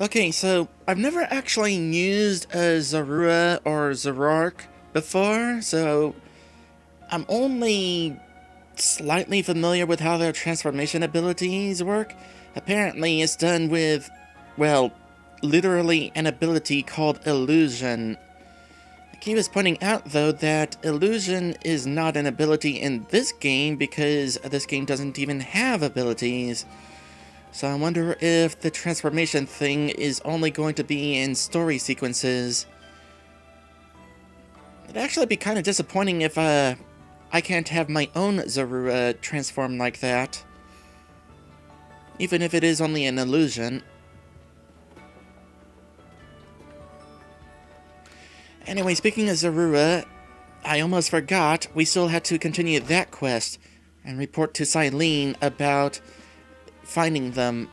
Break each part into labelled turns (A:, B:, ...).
A: Okay, so I've never actually used a Zorua or Zoroark before, so I'm only slightly familiar with how their transformation abilities work. Apparently, it's done with, well, literally an ability called Illusion. He was pointing out, though, that Illusion is not an ability in this game because this game doesn't even have abilities. So I wonder if the transformation thing is only going to be in story sequences. It'd actually be kind of disappointing if I can't have my own Zorua transform like that. Even if it is only an illusion. Anyway, speaking of Zorua, I almost forgot we still had to continue that quest and report to Silene about finding them.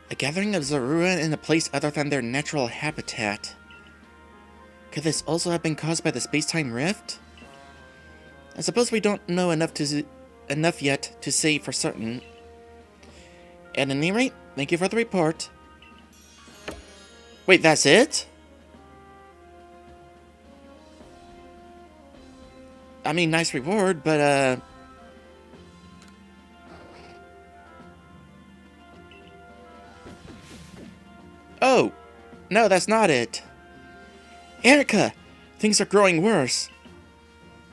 A: A gathering of Zorua in a place other than their natural habitat. Could this also have been caused by the space-time rift? I suppose we don't know enough yet to say for certain. At any rate, thank you for the report. Wait, that's it? I mean, nice reward, but oh! No, that's not it. Erika! Things are growing worse.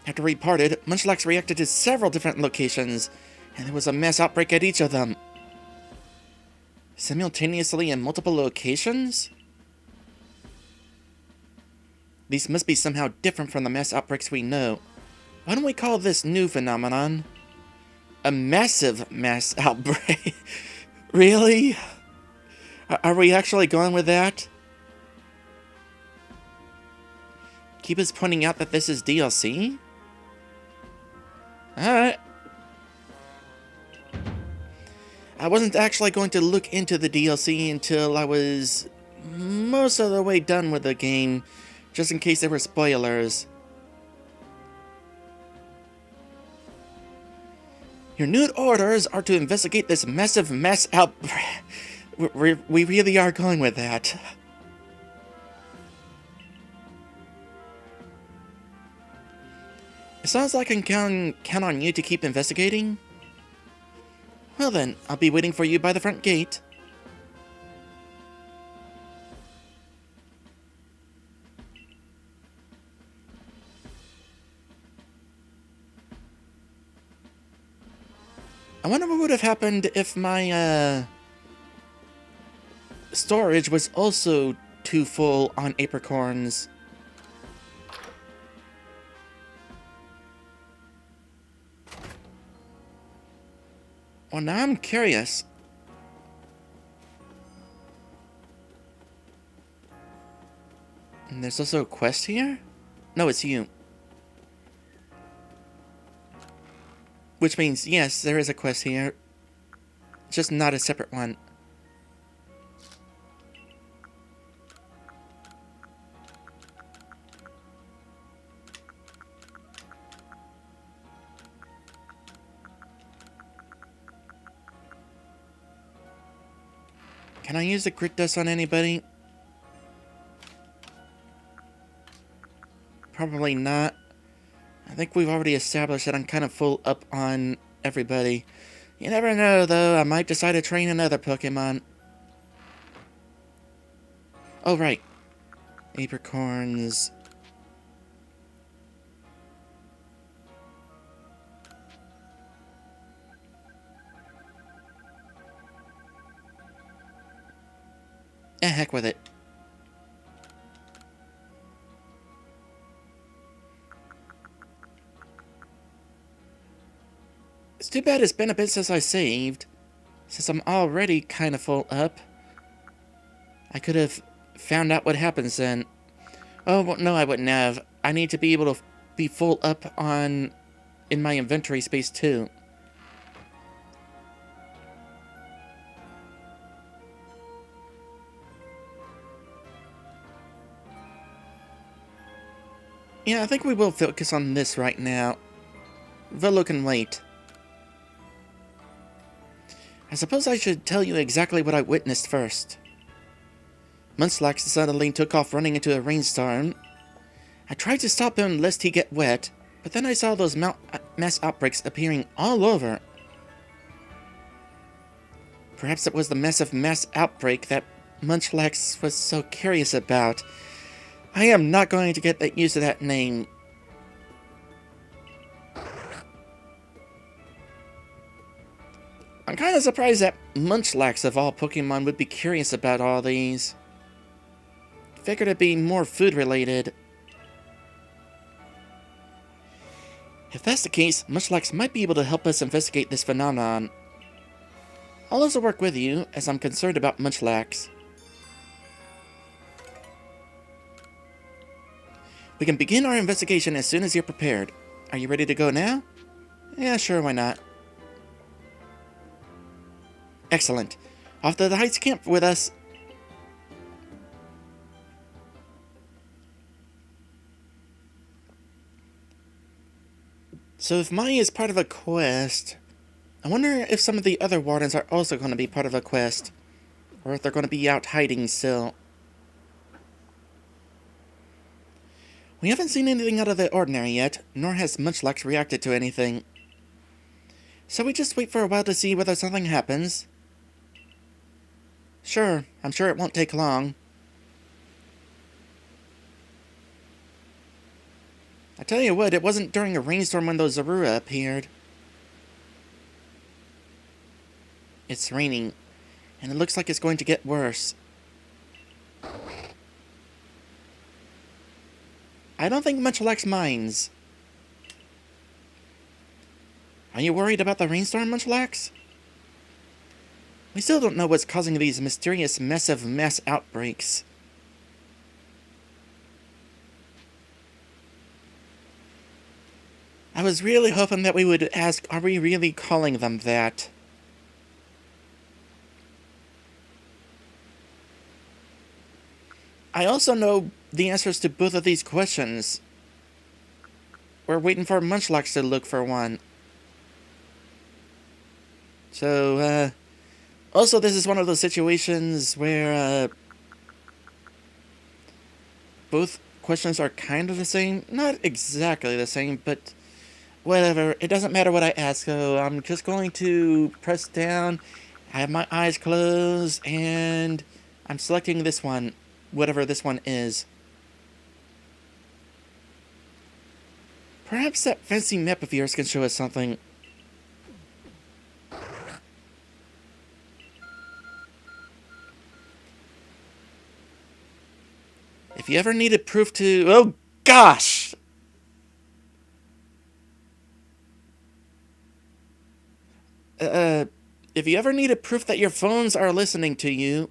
A: After we parted, Munchlax reacted to several different locations, and there was a mass outbreak at each of them. Simultaneously in multiple locations? These must be somehow different from the mass outbreaks we know. Why don't we call this new phenomenon a massive mass outbreak? Really? Are we actually going with that? Keep us pointing out that this is DLC? Alright. I wasn't actually going to look into the DLC until I was most of the way done with the game, just in case there were spoilers. Your new orders are to investigate this massive mass outbreak. We really are going with that. It sounds like I can count on you to keep investigating. Well then, I'll be waiting for you by the front gate. I wonder what would have happened if my, storage was also too full on apricorns. Well, now I'm curious. And there's also a quest here? No, it's you. Which means, yes, there is a quest here. Just not a separate one. Can I use the grit dust on anybody? Probably not. I think we've already established that I'm kind of full up on everybody. You never know, though. I might decide to train another Pokemon. Oh, right. Apricorns. Heck with it. It's too bad it's been a bit since I saved. Since I'm already kind of full up. I could have found out what happens then. Oh, well, no, I wouldn't have. I need to be able to be full up on in my inventory space too. Yeah, I think we will focus on this right now. Velo can wait. I suppose I should tell you exactly what I witnessed first. Munchlax suddenly took off running into a rainstorm. I tried to stop him lest he get wet, but then I saw those mass outbreaks appearing all over. Perhaps it was the massive mass outbreak that Munchlax was so curious about. I am not going to get used to that name. I'm kind of surprised that Munchlax of all Pokemon would be curious about all these. Figured it'd be more food related. If that's the case, Munchlax might be able to help us investigate this phenomenon. I'll also work with you, as I'm concerned about Munchlax. We can begin our investigation as soon as you're prepared. Are you ready to go now? Yeah, sure, why not? Excellent. Off to the Heights camp with us. So if Mai is part of a quest, I wonder if some of the other wardens are also going to be part of a quest. Or if they're going to be out hiding still. We haven't seen anything out of the ordinary yet, nor has Munchlax reacted to anything. So we just wait for a while to see whether something happens? Sure, I'm sure it won't take long. I tell you what, it wasn't during a rainstorm when those Zorua appeared. It's raining, and it looks like it's going to get worse. I don't think Munchlax minds. Are you worried about the rainstorm, Munchlax? We still don't know what's causing these mysterious massive mass outbreaks. I was really hoping that we would ask, are we really calling them that? I also know the answers to both of these questions. We're waiting for Munchlax to look for one. So, also this is one of those situations where, both questions are kind of the same. Not exactly the same, but whatever. It doesn't matter what I ask, so I'm just going to press down. I have my eyes closed, and I'm selecting this one, whatever this one is. Perhaps that fancy map of yours can show us something. If you ever needed proof to... Oh, gosh! If you ever needed proof that your phones are listening to you...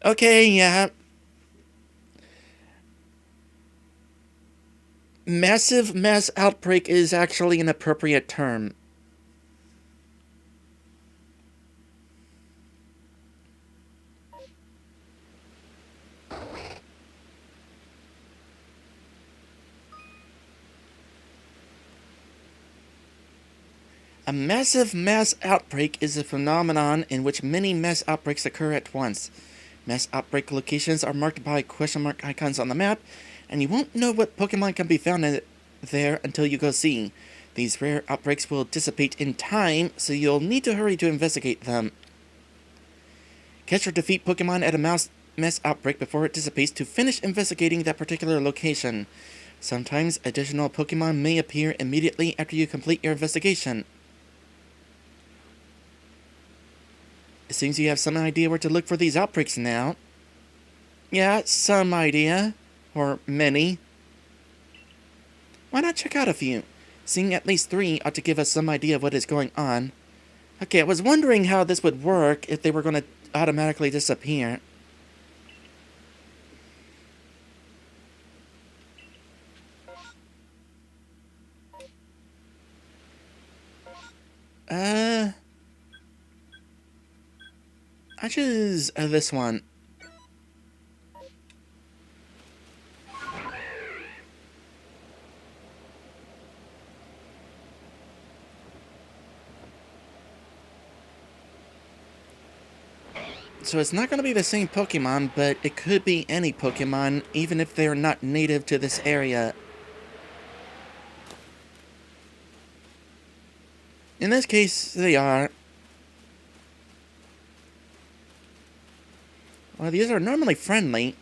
A: Okay, yeah. Massive mass outbreak is actually an appropriate term. A massive mass outbreak is a phenomenon in which many mass outbreaks occur at once. Mass outbreak locations are marked by question mark icons on the map, and you won't know what Pokemon can be found there until you go see. These rare outbreaks will dissipate in time, so you'll need to hurry to investigate them. Catch or defeat Pokemon at a mass outbreak before it dissipates to finish investigating that particular location. Sometimes additional Pokemon may appear immediately after you complete your investigation. It seems you have some idea where to look for these outbreaks now. Yeah, some idea. Or many. Why not check out a few? Seeing at least 3 ought to give us some idea of what is going on. Okay, I was wondering how this would work if they were going to automatically disappear. I choose this one. So it's not going to be the same Pokemon, but it could be any Pokemon, even if they're not native to this area. In this case, they are. Well, these are normally friendly.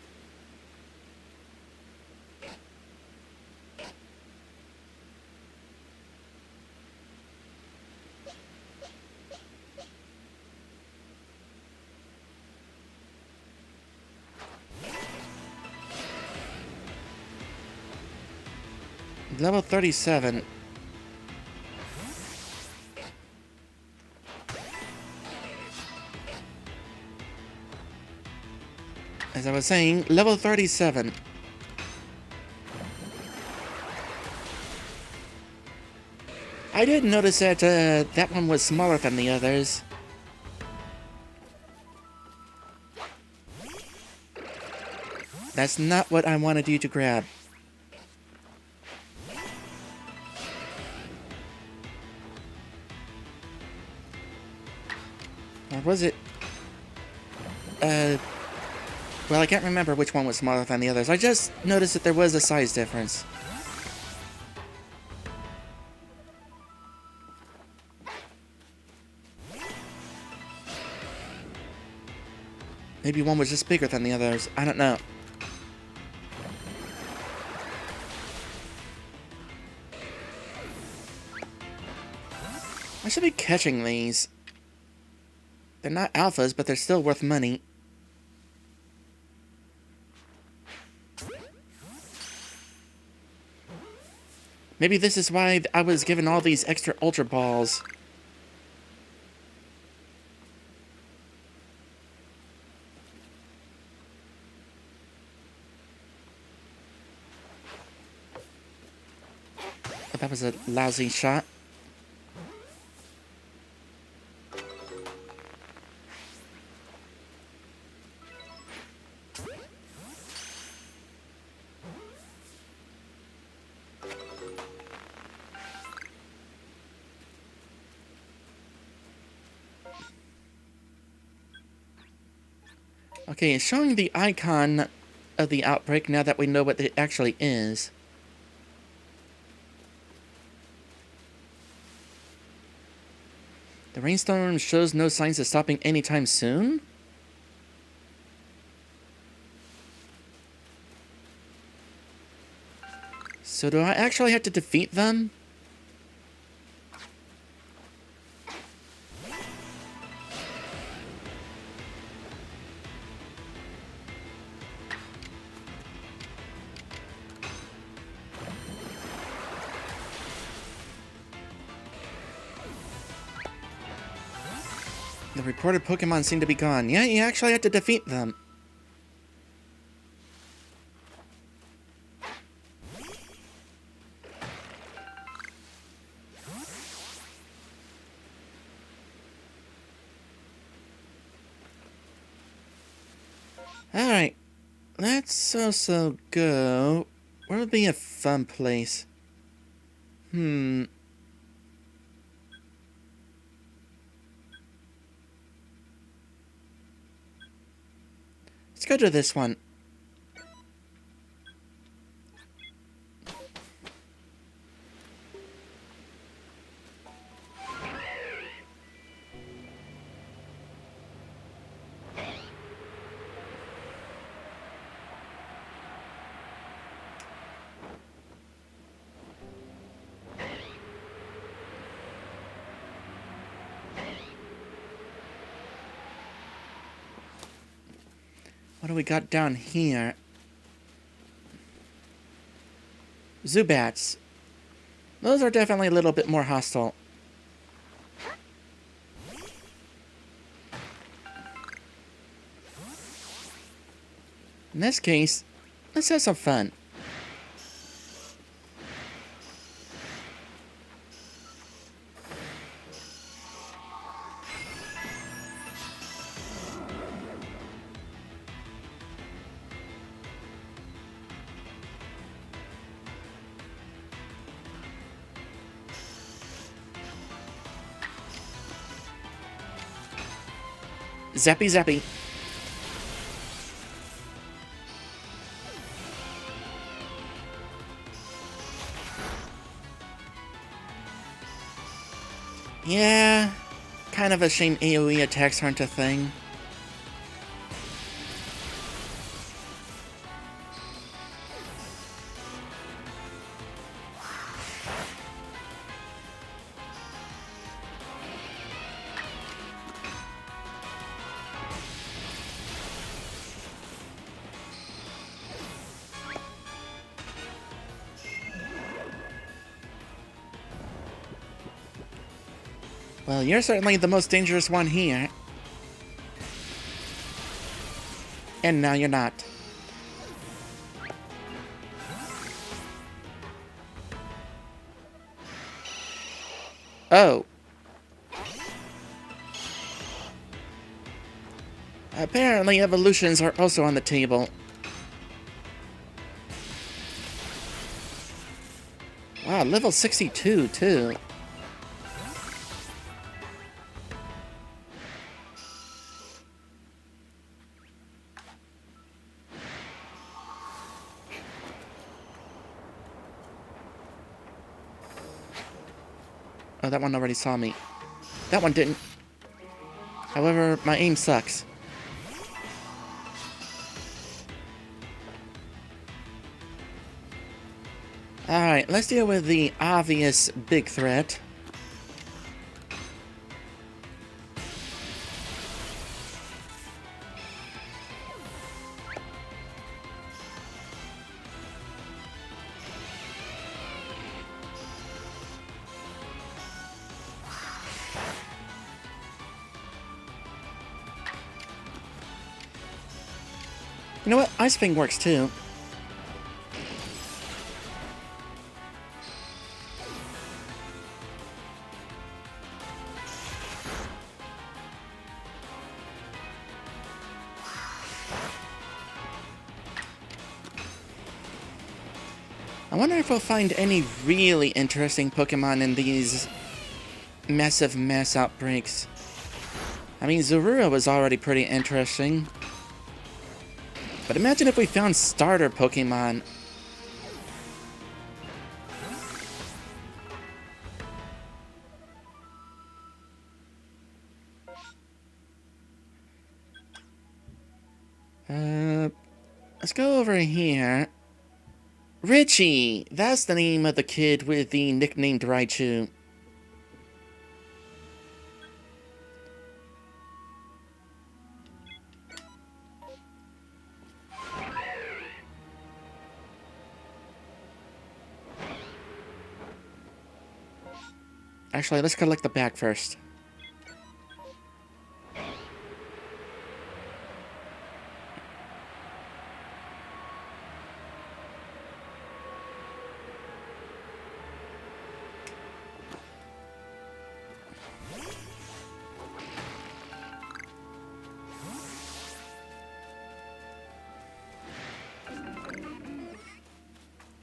A: Level 37. As I was saying, level 37. I did notice that that one was smaller than the others. That's not what I wanted you to grab. Or was it? Well, I can't remember which one was smaller than the others. I just noticed that there was a size difference. Maybe one was just bigger than the others. I don't know. I should be catching these. They're not alphas, but they're still worth money. Maybe this is why I was given all these extra Ultra Balls. But that was a lousy shot. Okay, it's showing the icon of the outbreak now that we know what it actually is. The rainstorm shows no signs of stopping anytime soon? So do I actually have to defeat them? The reported Pokemon seem to be gone. Yeah, you actually have to defeat them. Alright. Let's also go... Where would be a fun place? Let's go to this one. What do we got down here? Zubats. Those are definitely a little bit more hostile. In this case, let's have some fun. Zappy, zappy. Yeah, kind of a shame AoE attacks aren't a thing. Well, you're certainly the most dangerous one here. And now you're not. Oh. Apparently evolutions are also on the table. Wow, level 62 too. Oh, that one already saw me. That one didn't. However, my aim sucks. Alright, let's deal with the obvious big threat. You know what? Ice Fang works too. I wonder if we'll find any really interesting Pokemon in these massive mass outbreaks. I mean, Zorua was already pretty interesting. But imagine if we found starter Pokemon. Let's go over here. Richie! That's the name of the kid with the nickname Raichu. Actually, let's collect the bag first.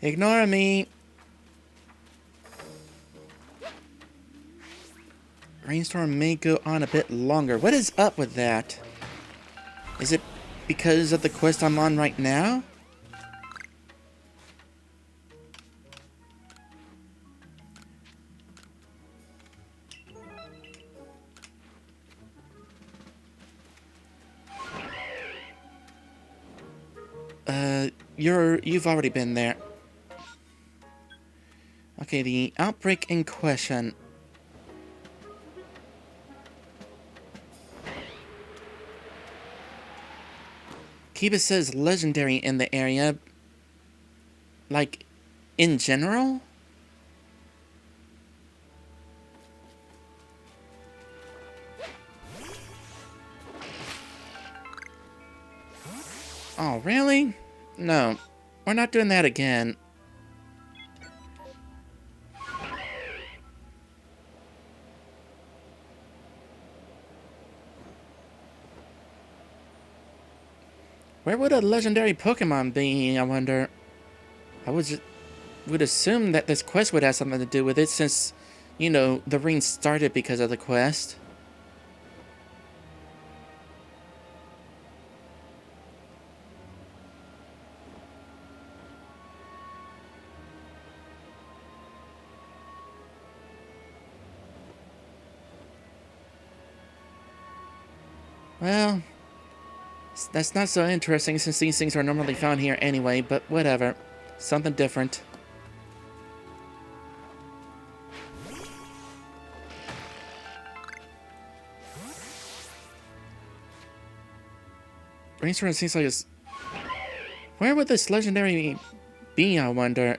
A: Ignore me. Rainstorm may go on a bit longer. What is up with that? Is it because of the quest I'm on right now? You've already been there. Okay, the outbreak in question. Kiba says legendary in the area. Like, in general? Oh, really? No, we're not doing that again. Where would a legendary Pokemon be, I wonder? I would assume that this quest would have something to do with it since, you know, the rain started because of the quest. Well, that's not so interesting since these things are normally found here anyway, but whatever. Something different. Brainstorm seems like it's... Where would this legendary be, I wonder?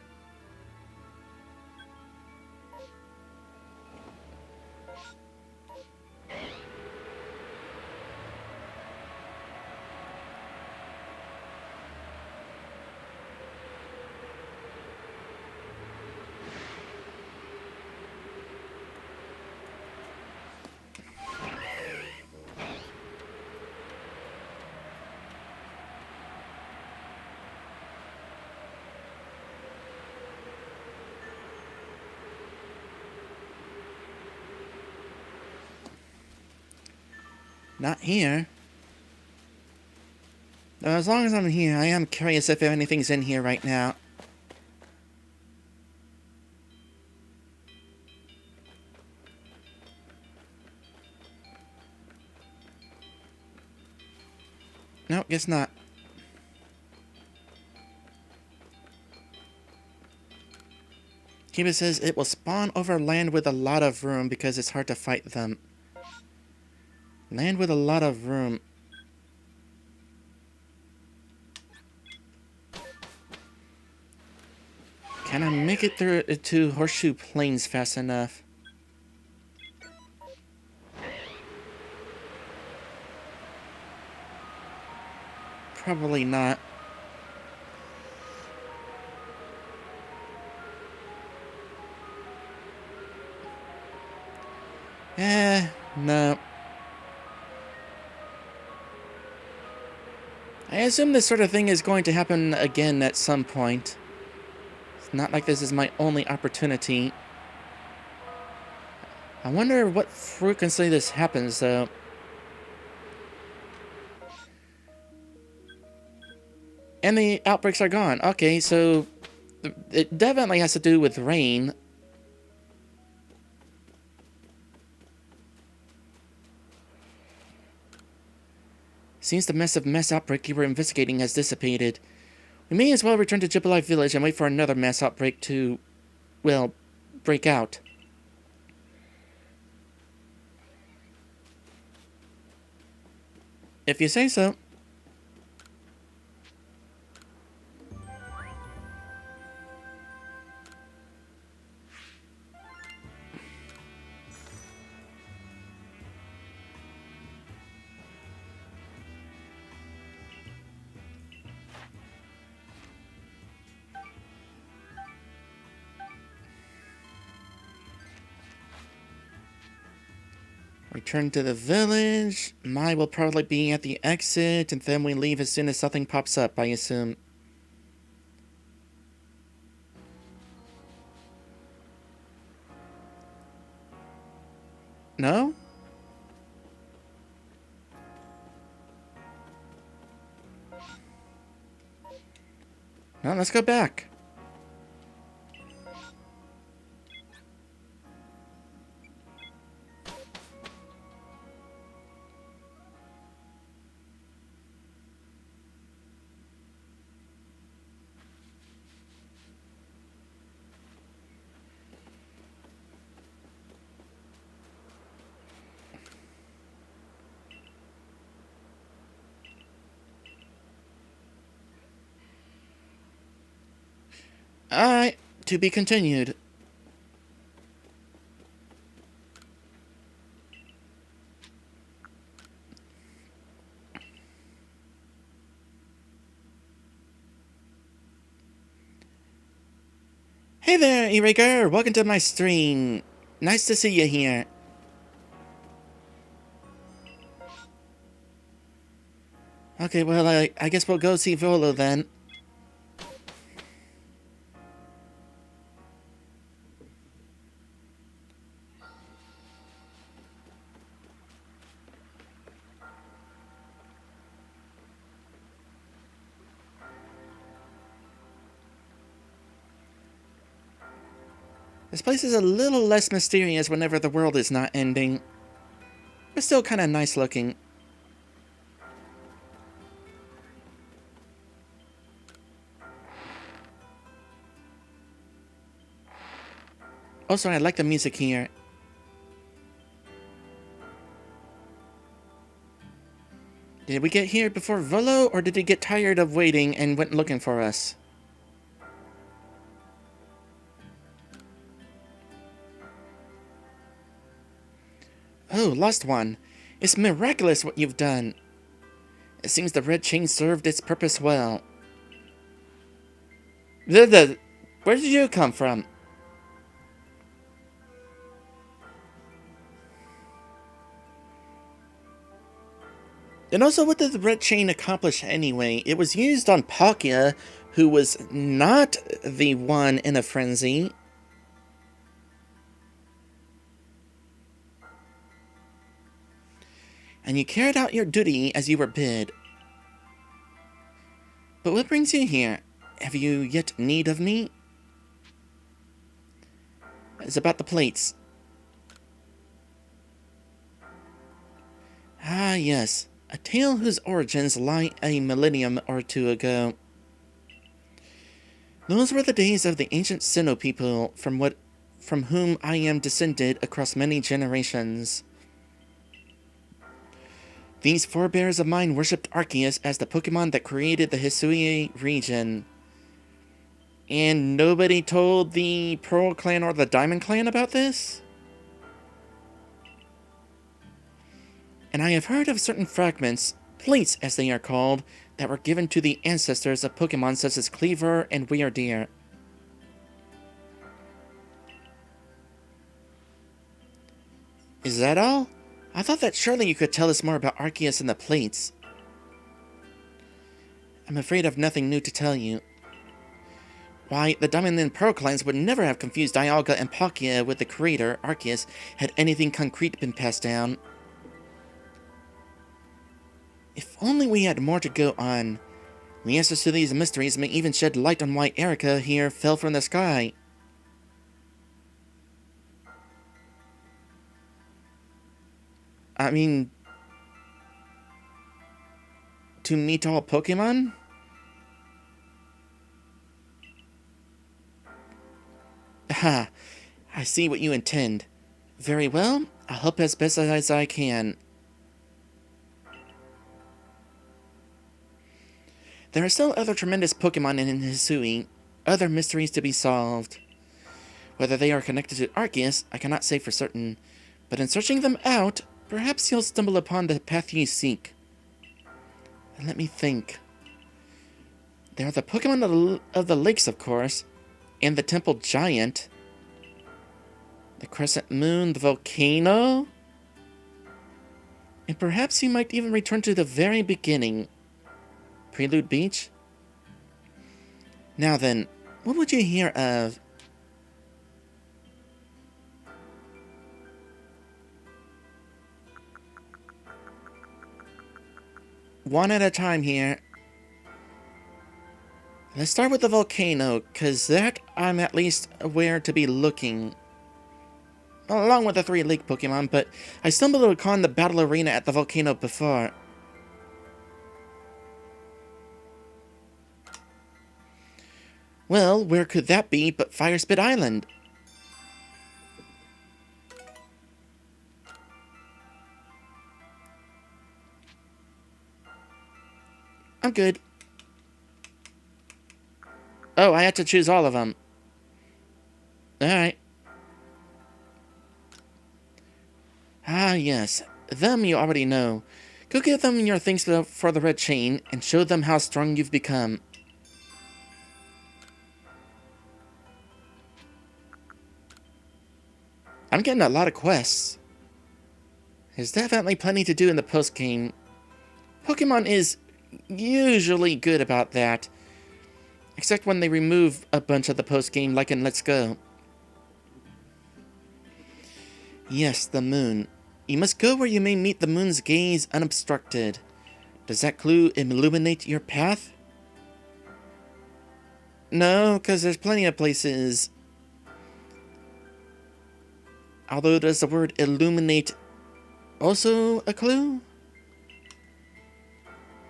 A: Not here. Though as long as I'm here, I am curious if anything's in here right now. Nope, guess not. Kiba says it will spawn over land with a lot of room because it's hard to fight them. Land with a lot of room. Can I make it through to Horseshoe Plains fast enough? Probably not. No. I assume this sort of thing is going to happen again at some point. It's not like this is my only opportunity. I wonder what frequency this happens, though. And the outbreaks are gone. Okay, so it definitely has to do with rain. Seems the massive mass outbreak you were investigating has dissipated. We may as well return to Jibbalife Village and wait for another mass outbreak to, well, break out. If you say so. Return to the village. Mai will probably be at the exit, and then we leave as soon as something pops up, I assume. No? No, let's go back. Alright, to be continued. Hey there, Erika! Welcome to my stream. Nice to see you here. Okay, well, I guess we'll go see Volo then. This place is a little less mysterious whenever the world is not ending. But still kind of nice looking. Also, I like the music here. Did we get here before Volo, or did he get tired of waiting and went looking for us? Oh, lost one. It's miraculous what you've done. It seems the red chain served its purpose well. Where did you come from? And also, what did the red chain accomplish anyway? It was used on Palkia, who was not the one in a frenzy. And you carried out your duty as you were bid. But what brings you here? Have you yet need of me? It's about the plates. Ah, yes. A tale whose origins lie a millennium or two ago. Those were the days of the ancient Sinnoh people, from whom I am descended across many generations. These forebears of mine worshipped Arceus as the Pokemon that created the Hisui region. And nobody told the Pearl Clan or the Diamond Clan about this? And I have heard of certain fragments, plates as they are called, that were given to the ancestors of Pokemon such as Cleaver and Weirdeer. Is that all? I thought that surely you could tell us more about Arceus and the plates. I'm afraid I've nothing new to tell you. Why, the Diamond and Pearl clans would never have confused Dialga and Palkia with the creator, Arceus, had anything concrete been passed down. If only we had more to go on. The answers to these mysteries may even shed light on why Erika here fell from the sky. I mean, to meet all Pokemon? Ha, I see what you intend. Very well, I'll help as best as I can. There are still other tremendous Pokemon in Hisui, other mysteries to be solved. Whether they are connected to Arceus, I cannot say for certain, but in searching them out, perhaps you'll stumble upon the path you seek. And let me think. There are the Pokemon of the lakes, of course, and the Temple Giant, the Crescent Moon, the volcano, and perhaps you might even return to the very beginning. Prelude Beach? Now then, what would you hear of? One at a time here. Let's start with the volcano, cause that I'm at least aware to be looking. Along with the 3 lake Pokemon, but I stumbled upon the battle arena at the volcano before. Well, where could that be but Firespit Island? I'm good. Oh, I had to choose all of them. Alright. Ah, yes. Them you already know. Go give them your thanks for the red chain, and show them how strong you've become. I'm getting a lot of quests. There's definitely plenty to do in the post-game. Pokemon is usually good about that. Except when they remove a bunch of the post-game, like in Let's Go. Yes, the moon. You must go where you may meet the moon's gaze unobstructed. Does that clue illuminate your path? No, because there's plenty of places. Although does the word illuminate also a clue?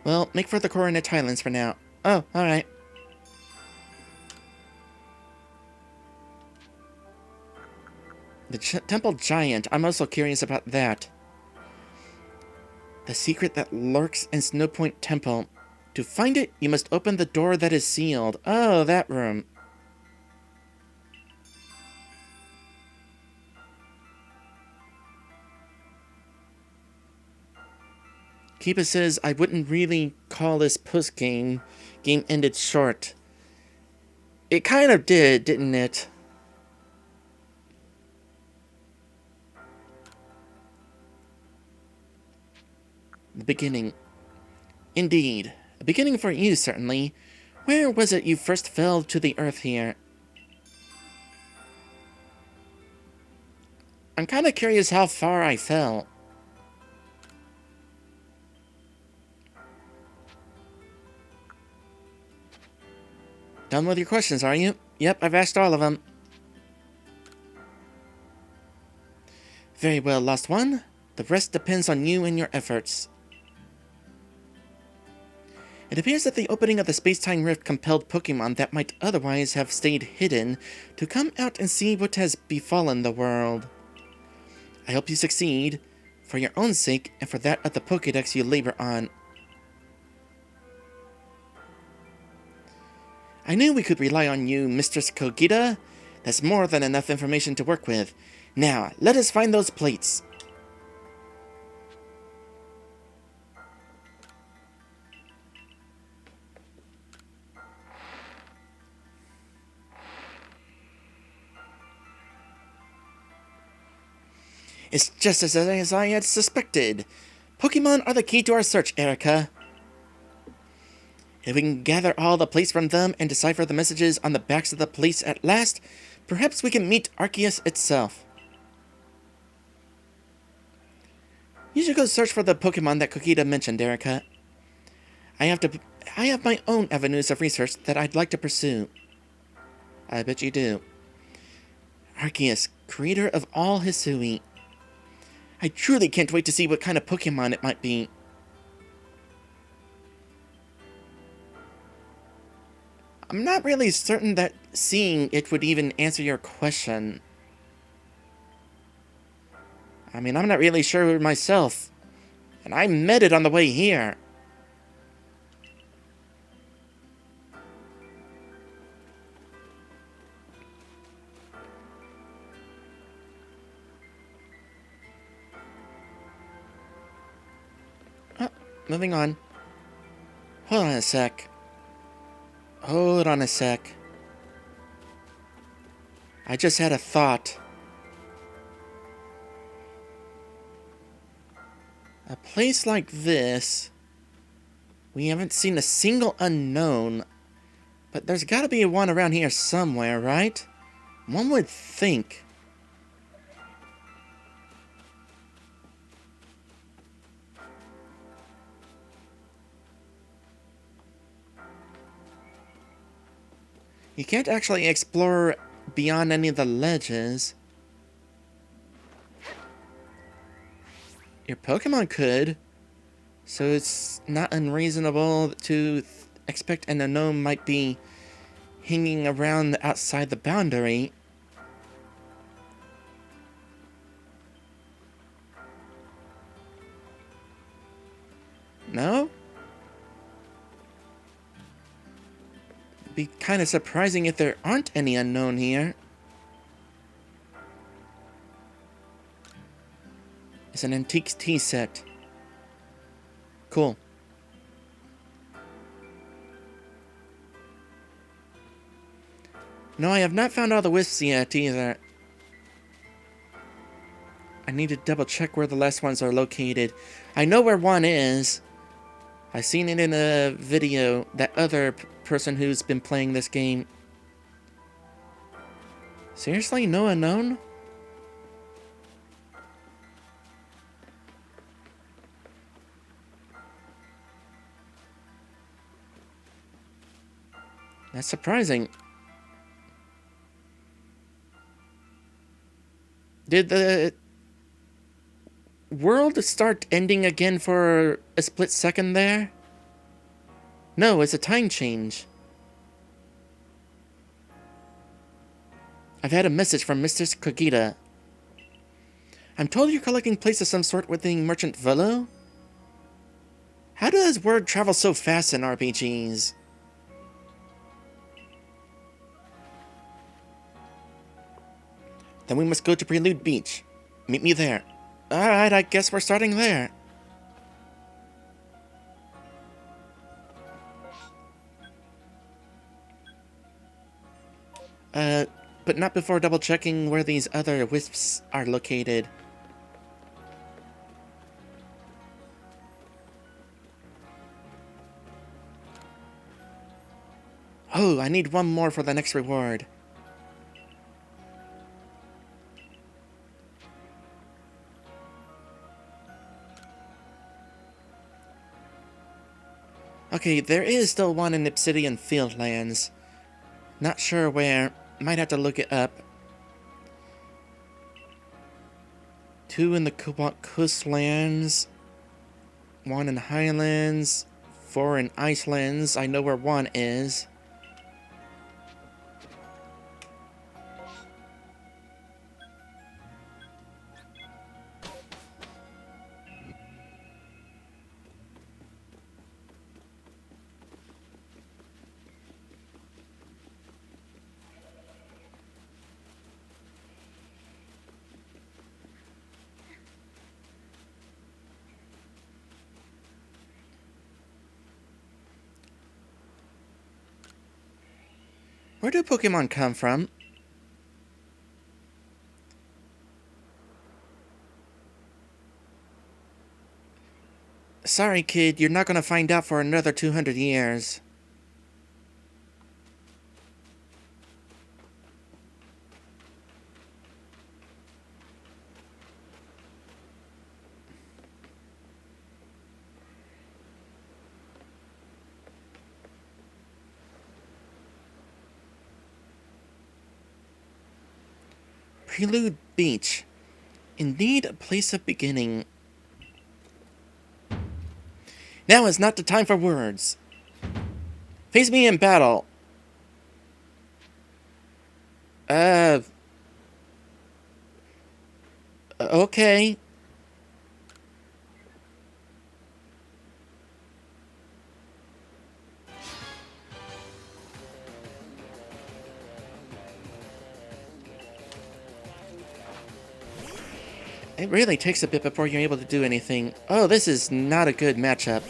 A: Well, make for the Coronet Highlands for now. Oh, alright. The temple giant. I'm also curious about that. The secret that lurks in Snowpoint Temple. To find it, you must open the door that is sealed. Oh, that room. Keepa says, I wouldn't really call this post-game. Game ended short. It kind of did, didn't it? The beginning. Indeed. A beginning for you, certainly. Where was it you first fell to the earth here? I'm kind of curious how far I fell. Done with your questions, are you? Yep, I've asked all of them. Very well, Lost One. The rest depends on you and your efforts. It appears that the opening of the space-time rift compelled Pokemon that might otherwise have stayed hidden to come out and see what has befallen the world. I hope you succeed, for your own sake and for that of the Pokédex you labor on. I knew we could rely on you, Mistress Cogita. That's more than enough information to work with. Now, let us find those plates. It's just as I had suspected. Pokemon are the key to our search, Erika. If we can gather all the plates from them and decipher the messages on the backs of the plates at last, perhaps we can meet Arceus itself. You should go search for the Pokemon that Cogita mentioned, Erika. I have my own avenues of research that I'd like to pursue. I bet you do. Arceus, creator of all Hisui. I truly can't wait to see what kind of Pokemon it might be. I'm not really certain that seeing it would even answer your question. I mean, I'm not really sure myself. And I met it on the way here. Moving on. Hold on a sec. Hold on a sec. I just had a thought. A place like this, we haven't seen a single unknown, but there's gotta be one around here somewhere, right? One would think. You can't actually explore beyond any of the ledges. Your Pokemon could, so it's not unreasonable to expect an unknown might be hanging around outside the boundary. No? Be kind of surprising if there aren't any unknown here. It's an antique tea set. Cool. No, I have not found all the wisps yet either. I need to double check where the last ones are located. I know where one is. I've seen it in a video, that other person who's been playing this game. Seriously? No unknown? That's surprising. Did the world start ending again for a split second there? No, it's a time change. I've had a message from Mr. Cogita. I'm told you're collecting plates of some sort within Merchant Velo? How does word travel so fast in RPGs? Then we must go to Prelude Beach. Meet me there. Alright, I guess we're starting there. But not before double checking where these other wisps are located. Oh, I need one more for the next reward. Okay, there is still one in Obsidian Fieldlands. Not sure where. Might have to look it up. 2 in the Cobalt Coastlands. 1 in Highlands. 4 in Icelands. I know where 1 is. Where do Pokemon come from? Sorry, kid, you're not gonna find out for another 200 years. Prelude Beach. Indeed, a place of beginning. Now is not the time for words. Face me in battle. Okay. It really takes a bit before you're able to do anything. Oh, this is not a good matchup.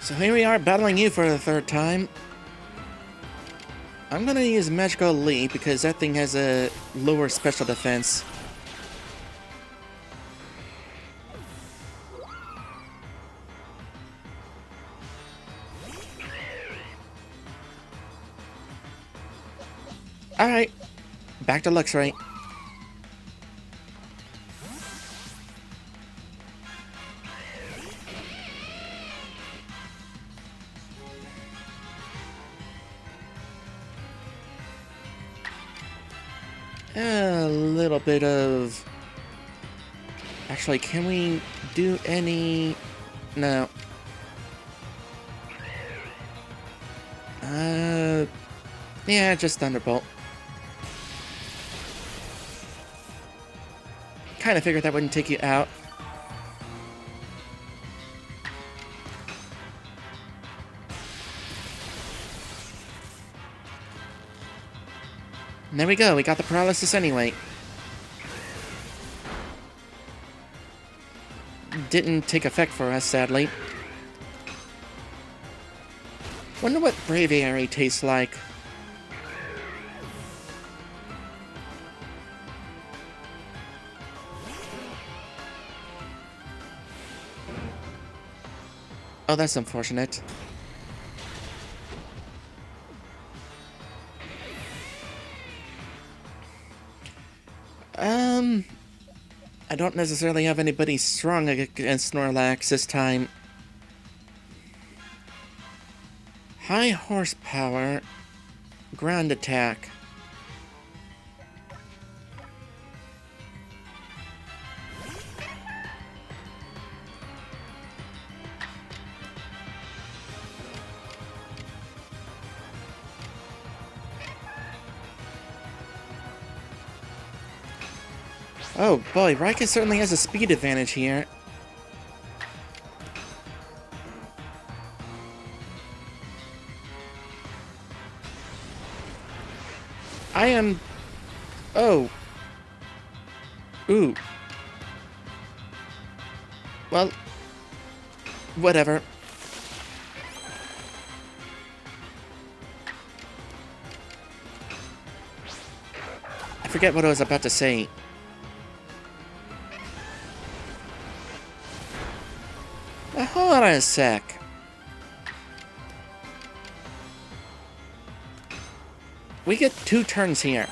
A: So here we are battling you for the 3rd time. I'm gonna use Magical Leap because that thing has a lower special defense. Alright, back to Luxray. A little bit of... Actually, can we do any... No. Yeah, just Thunderbolt. Kind of figured that wouldn't take you out. And there we go, we got the paralysis anyway. Didn't take effect for us, sadly. Wonder what Braviary tastes like. Oh, that's unfortunate. I don't necessarily have anybody strong against Snorlax this time. High horsepower, ground attack. Oh boy, Rika certainly has a speed advantage here. I am... Oh. Ooh. Well, whatever. I forget what I was about to say. Hold on a sec. We get 2 turns here.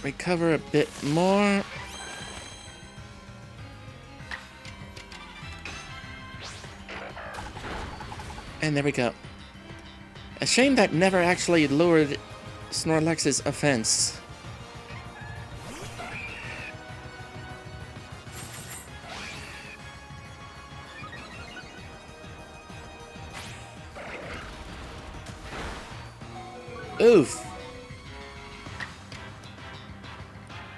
A: Recover a bit more. And there we go. A shame that never actually lowered Snorlax's offense. Oof.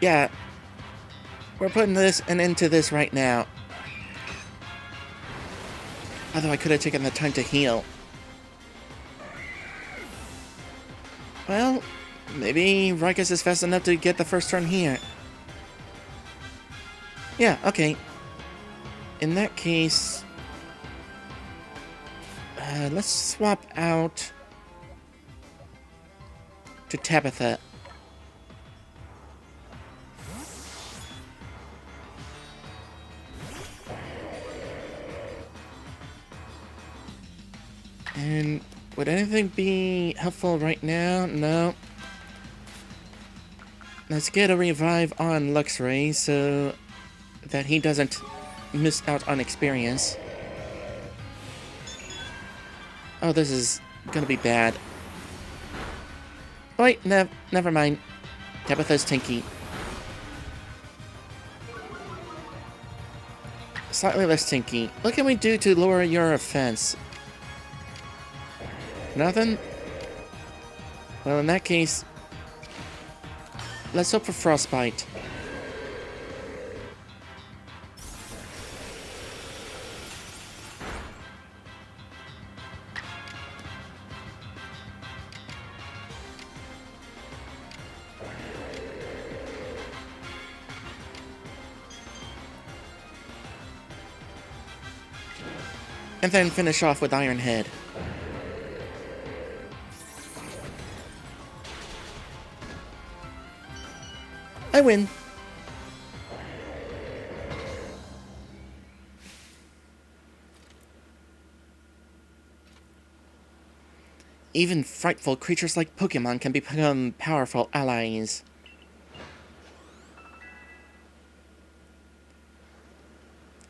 A: Yeah. We're putting this and into this right now. Although I could have taken the time to heal. Well, maybe Raikus is fast enough to get the first turn here. Yeah, okay. In that case... let's swap out... to Tabitha. And would anything be helpful right now? No. Let's get a revive on Luxray so that he doesn't miss out on experience. Oh, this is gonna be bad. Wait, never mind. Tabitha's tanky. Slightly less tanky. What can we do to lower your offense? Nothing? Well, in that case, let's hope for Frostbite. And then finish off with Iron Head. I win. Even frightful creatures like Pokemon can become powerful allies.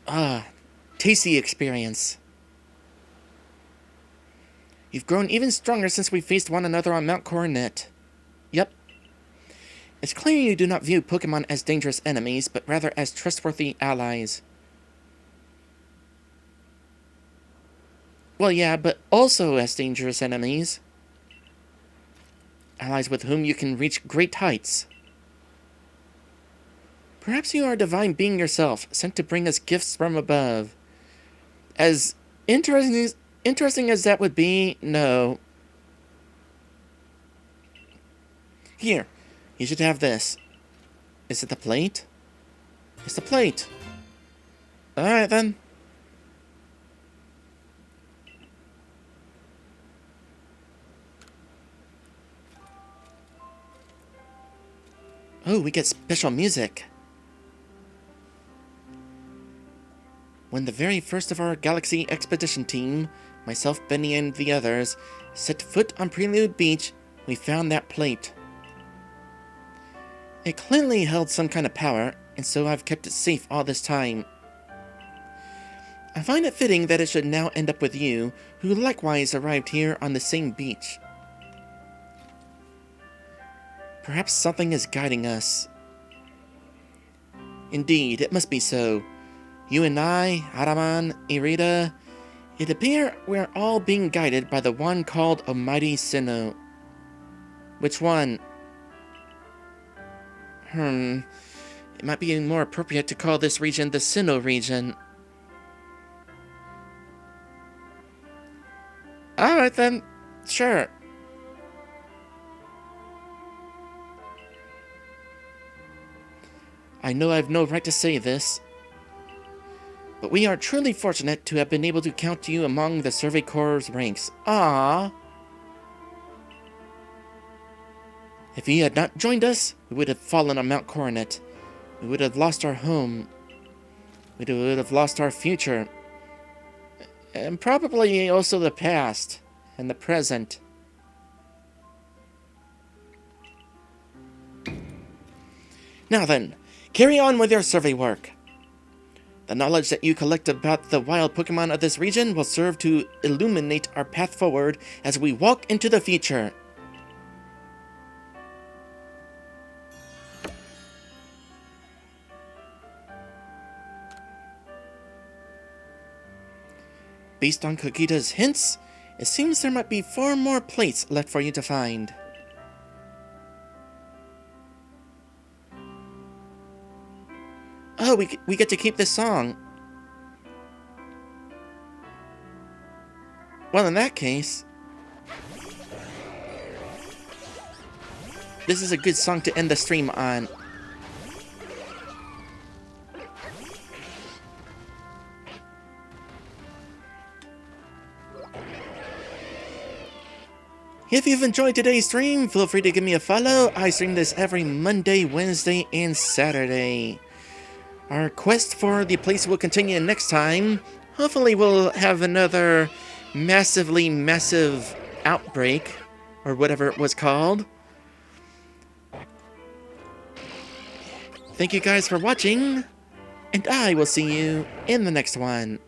A: Ah, tasty experience. You've grown even stronger since we faced one another on Mount Coronet. Yep. It's clear you do not view Pokemon as dangerous enemies, but rather as trustworthy allies. Well, yeah, but also as dangerous enemies. Allies with whom you can reach great heights. Perhaps you are a divine being yourself, sent to bring us gifts from above. As interesting as that would be, no. Here, you should have this. Is it the plate? It's the plate. Alright then. Oh, we get special music. When the very first of our Galaxy Expedition team, myself, Benny, and the others, set foot on Prelude Beach, we found that plate. It clearly held some kind of power, and so I've kept it safe all this time. I find it fitting that it should now end up with you, who likewise arrived here on the same beach. Perhaps something is guiding us. Indeed, it must be so. You and I, Araman, Erika, it appears we're all being guided by the one called Almighty Sinnoh. Which one? It might be more appropriate to call this region the Sinnoh region. Alright then, sure. I know I've no right to say this, but we are truly fortunate to have been able to count you among the Survey Corps' ranks. Ah. If you had not joined us, we would have fallen on Mount Coronet. We would have lost our home. We would have lost our future. And probably also the past and the present. Now then, carry on with your survey work. The knowledge that you collect about the wild Pokemon of this region will serve to illuminate our path forward as we walk into the future. Based on Cogita's hints, it seems there might be 4 more plates left for you to find. Oh, we get to keep this song. Well, in that case, this is a good song to end the stream on. If you've enjoyed today's stream, feel free to give me a follow. I stream this every Monday, Wednesday, and Saturday. Our quest for the place will continue next time. Hopefully we'll have another massive outbreak, or whatever it was called. Thank you guys for watching, and I will see you in the next one.